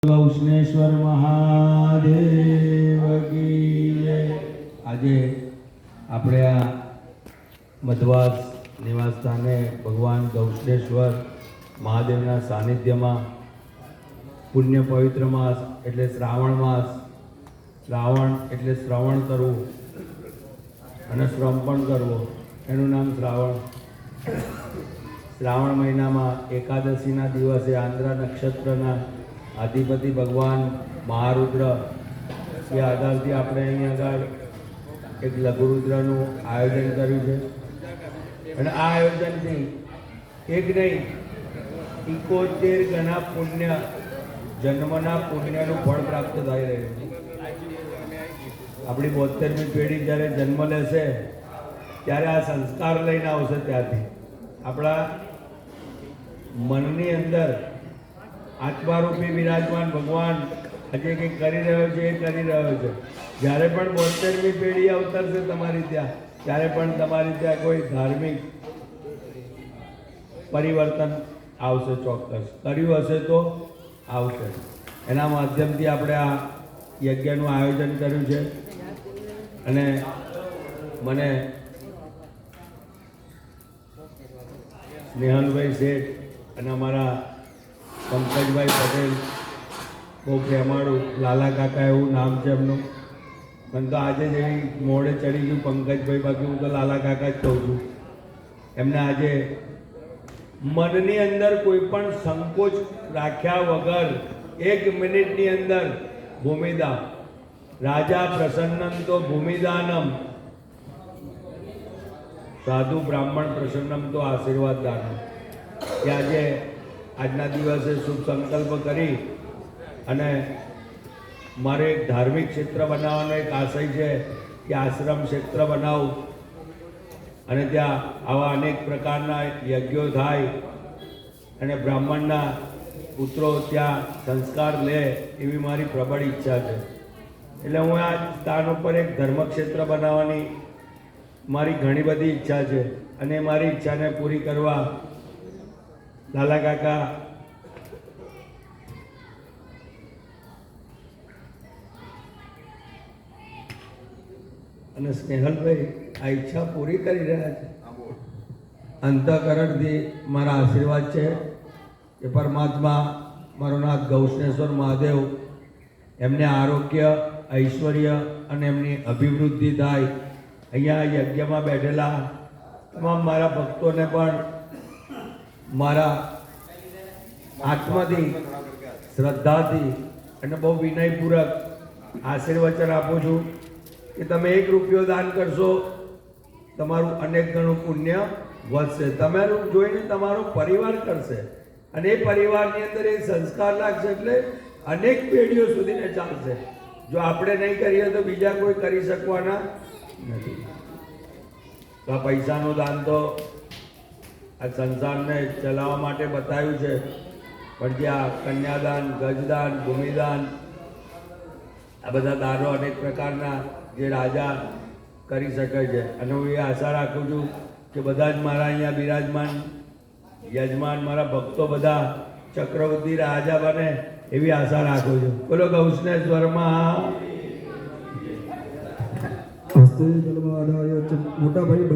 ગૌષ્ણેશ્વર મહાદેવ કી જય। આજે આપણે આ મધવાસ નિવાસ સ્થાને ભગવાન ગૌષ્ણેશ્વર મહાદેવના સાનિધ્યમાં પુણ્ય પવિત્ર માસ એટલે શ્રાવણ માસ, શ્રાવણ એટલે શ્રવણ કરવું અને શ્રમ પણ કરવો, એનું નામ શ્રાવણ। શ્રાવણ મહિનામાં એકાદશીના દિવસે આંદ્રા નક્ષત્રના આધિપતિ ભગવાન મહારુદ્ર એ આધારથી આપણે અહીં આગળ એક લઘુરુદ્રનું આયોજન કર્યું છે અને આ આયોજનથી એક નહીં 71 ગણા પુણ્ય જન્મના પુણ્યનું ફળ પ્રાપ્ત થઈ રહ્યું છે। આપણી 72મી પેઢી જ્યારે જન્મ લેશે ત્યારે આ સંસ્કાર લઈને આવશે, ત્યાંથી આપણા મનની અંદર આત્મારૂપી વિરાજમાન ભગવાન આજે કંઈક કરી રહ્યો છે, એ કરી રહ્યો છે। જ્યારે પણ 72મી પેઢી અવતરશે તમારી ત્યાં, ત્યારે પણ તમારી ત્યાં કોઈ ધાર્મિક પરિવર્તન આવશે, ચોક્કસ કર્યું હશે તો આવશે। એના માધ્યમથી આપણે આ યજ્ઞનું આયોજન કર્યું છે અને મને સ્નેહલભાઈ શેઠ અને અમારા પંકજભાઈ પટેલ, બહુ પ્રેમાળું લાલા કાકા એવું નામ છે એમનું। મને તો આજે જ એવી મોડે ચડી ગયું પંકજભાઈ, બાકી હું તો લાલા કાકા જ કહું છું। એમને આજે મનની અંદર કોઈ પણ સંકોચ રાખ્યા વગર 1 મિનિટની અંદર ભૂમિદા રાજા પ્રસન્નમ તો ભૂમિદાનમ, સાધુ બ્રાહ્મણ પ્રસન્નમ તો આશીર્વાદ દાનમ, કે આજે આજના દિવસે શુભ સંકલ્પ કરી અને મારે એક ધાર્મિક ક્ષેત્ર બનાવવાનો એક આશય છે કે આશ્રમ ક્ષેત્ર બનાવું અને ત્યાં આવા અનેક પ્રકારના યજ્ઞો થાય અને બ્રાહ્મણના પુત્રો ત્યાં સંસ્કાર લે, એવી મારી પ્રબળ ઈચ્છા છે। એટલે હું આ સ્થાન ઉપર એક ધર્મક્ષેત્ર બનાવવાની મારી ઘણી બધી ઈચ્છા છે અને મારી ઈચ્છાને પૂરી કરવા લાલા કાકા અને સ્નેહલભાઈ આ ઈચ્છા પૂરી કરી રહ્યા છે। અંતઃકરણથી મારા આશીર્વાદ છે કે પરમાત્મા મારો નાથ ગૌષ્ણેશ્વર મહાદેવ એમને આરોગ્ય, ઐશ્વર્ય અને એમની અભિવૃદ્ધિ થાય। અહીંયા યજ્ઞમાં બેઠેલા તમામ મારા ભક્તોને પણ મારા આત્માથી, શ્રદ્ધાથી અને બહુ વિનયપૂર્વક આશીર્વચન આપું છું કે તમે 1 રૂપિયો દાન કરશો, તમારું અનેક ગણું પુણ્ય વધશે। તમારું જોઈને તમારો પરિવાર કરશે અને એ પરિવારની અંદર એ સંસ્કાર લાગશે એટલે અનેક પેઢીઓ સુધીને ચાલશે। જો આપણે નહીં કરીએ તો બીજા કોઈ કરી શકવાના નથી। તો આ પૈસાનું દાન તો આ સંસારને ચલાવવા માટે બતાવ્યું છે, પણ જે આ કન્યાદાન, ગજદાન, ભૂમિદાન, આ બધા દાનો અનેક પ્રકારના જે રાજા કરી શકે છે અને હું એ આશા રાખું છું કે બધા જ મારા અહીંયા બિરાજમાન યજમાન, મારા ભક્તો બધા ચક્રવર્તી રાજા બને એવી આશા રાખું છું। બોલો ગૌષ્ણેશ્વરમાં મોટા ભાઈ